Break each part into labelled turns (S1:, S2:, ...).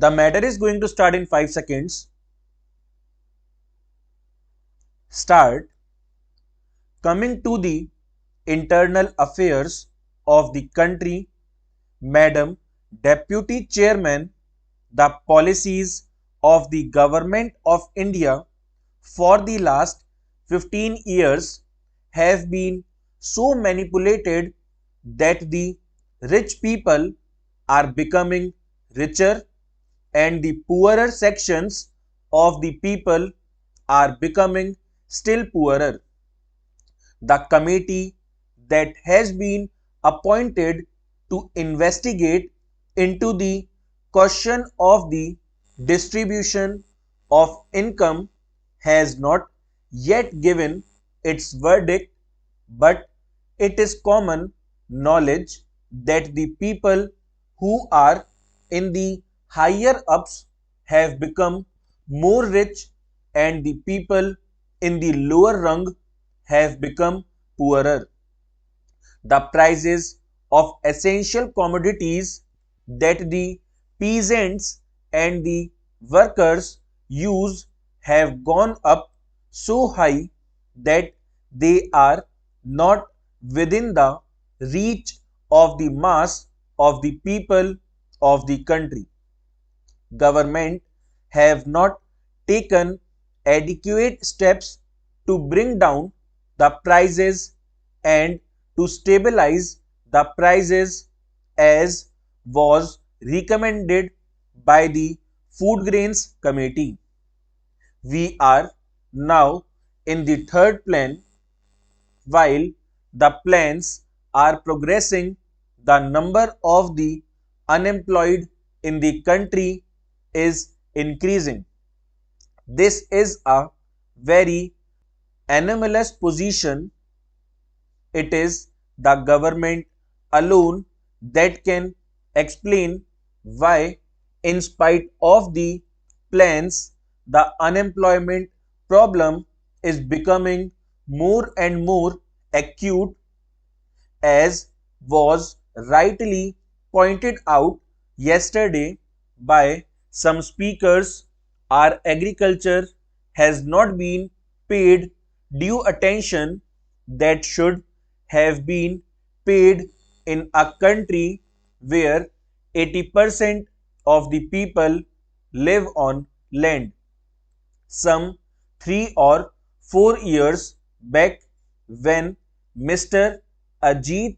S1: The matter is going to start in 5 seconds. Start. Coming to the internal affairs of the country, Madam Deputy Chairman, the policies of the Government of India for the last 15 years have been so manipulated that the rich people are becoming richer and the poorer sections of the people are becoming still poorer. The committee that has been appointed to investigate into the question of the distribution of income has not yet given its verdict, but it is common knowledge that the people who are in the higher ups have become more rich and the people in the lower rung have become poorer. The prices of essential commodities that the peasants and the workers use have gone up so high that they are not within the reach of the mass of the people of the country. Government have not taken adequate steps to bring down the prices and to stabilize the prices as was recommended by the Food Grains Committee. We are now in the third plan. While the plans are progressing, the number of the unemployed in the country is increasing. This is a very anomalous position. It is the government alone that can explain why, in spite of the plans, the unemployment problem is becoming more and more acute, as was rightly pointed out yesterday by some speakers. Our agriculture has not been paid due attention that should have been paid in a country where 80% of the people live on land. Some 3 or 4 years back, when Mr. 𝐒𝐇𝐀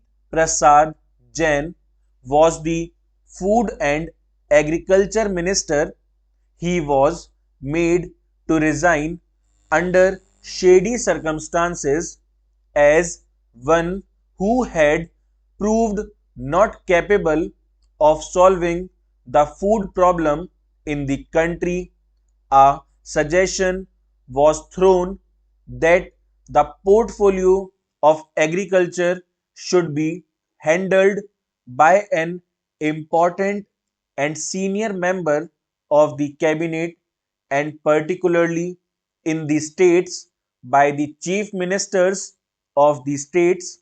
S1: was the Food and Agriculture Minister, he was made to resign under shady circumstances as one who had proved not capable of solving the food problem in the country. A suggestion was thrown that the portfolio of agriculture should be handled by an important and senior member of the cabinet, and particularly in the states by the chief ministers of the states,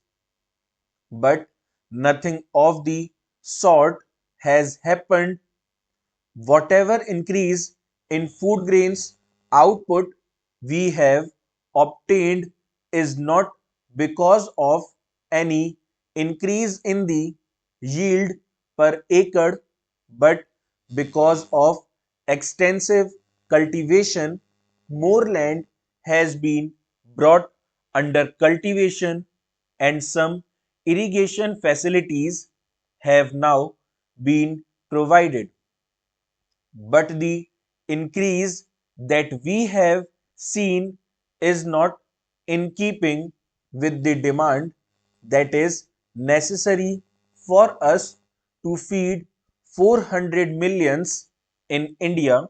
S1: but nothing of the sort has happened. Whatever increase in food grains output we have obtained is not because of any increase in the yield per acre, but because of extensive cultivation. More land has been brought under cultivation and some irrigation facilities have now been provided. But the increase that we have seen is not in keeping with the demand that is necessary for us to feed 400 millions in India.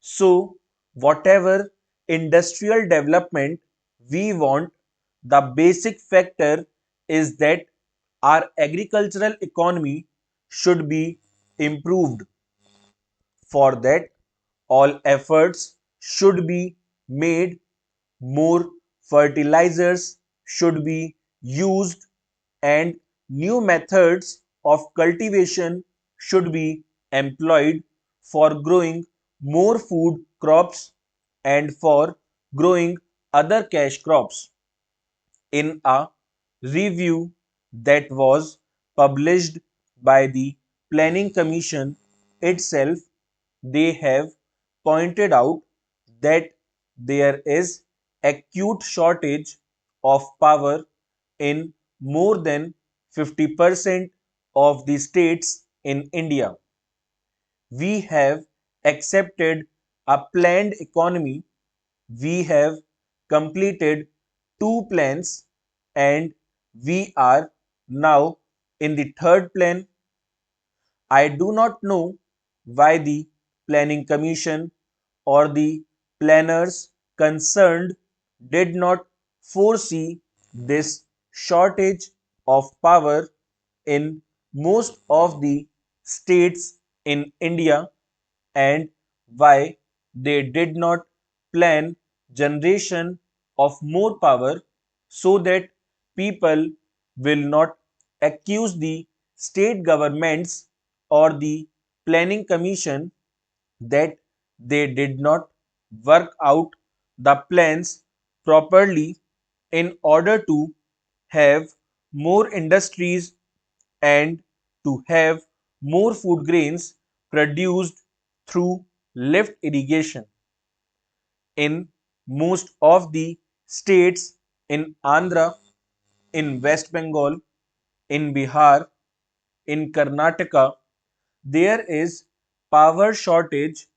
S1: So, whatever industrial development we want, the basic factor is that our agricultural economy should be improved. For that, all efforts should be made. More fertilizers should be used and new methods of cultivation should be employed for growing more food crops and for growing other cash crops. In a review that was published by the Planning Commission itself, they have pointed out that there is acute shortage of power in more than 50% of the states in India. We have accepted a planned economy. We have completed two plans and we are now in the third plan. I do not know why the Planning Commission or the planners concerned did not foresee this shortage of power in most of the states in India and why they did not plan generation of more power so that people will not accuse the state governments or the planning commission that they did not work out the plans properly in order to have more industries and to have more food grains produced through lift irrigation. In most of the states in Andhra, in West Bengal, in Bihar, in Karnataka, there is power shortage.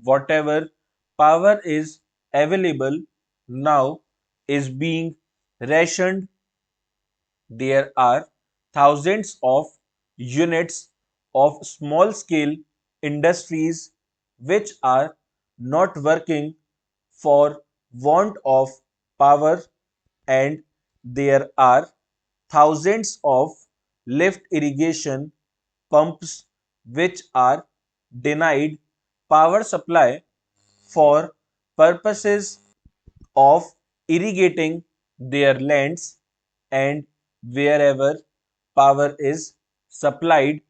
S1: Whatever power is available now is being rationed. There are thousands of units of small scale industries which are not working for want of power, and there are thousands of lift irrigation pumps which are denied power supply for purposes of irrigating their lands, and wherever power is supplied,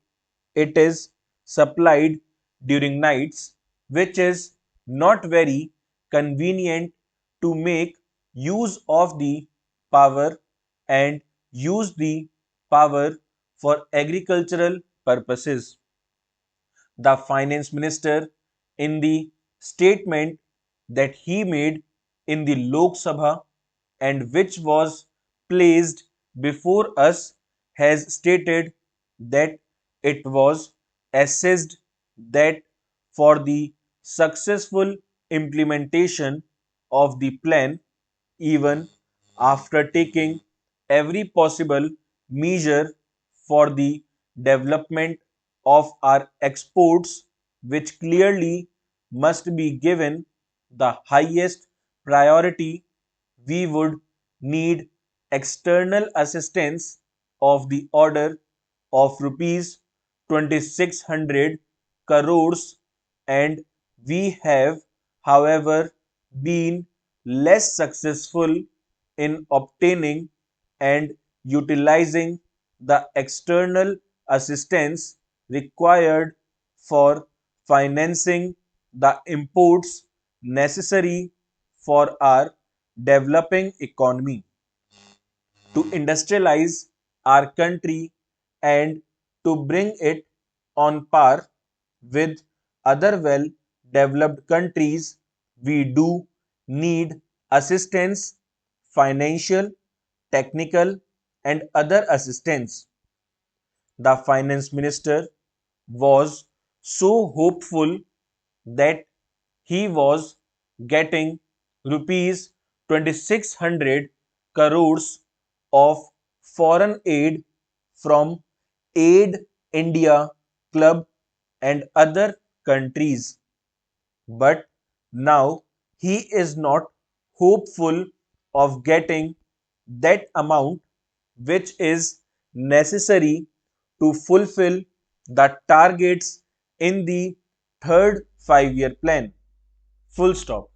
S1: it is supplied during nights, which is not very convenient to make use of the power and use the power for agricultural purposes. The finance minister, in the statement that he made in the Lok Sabha and which was placed before us, has stated that it was assessed that for the successful implementation of the plan, even after taking every possible measure for the development of our exports, which clearly must be given the highest priority, we would need external assistance of the order of rupees 2600 crores, and we have, however, been less successful in obtaining and utilizing the external assistance required for financing the imports necessary for our developing economy to industrialize our country and to bring it on par with other well developed countries. We do need assistance, financial, technical, and other assistance. The finance minister was so hopeful that he was getting rupees 2600 crores of foreign aid from Aid India Club and other countries. But now he is not hopeful of getting that amount which is necessary to fulfill the targets in the third 5-year plan. Full stop.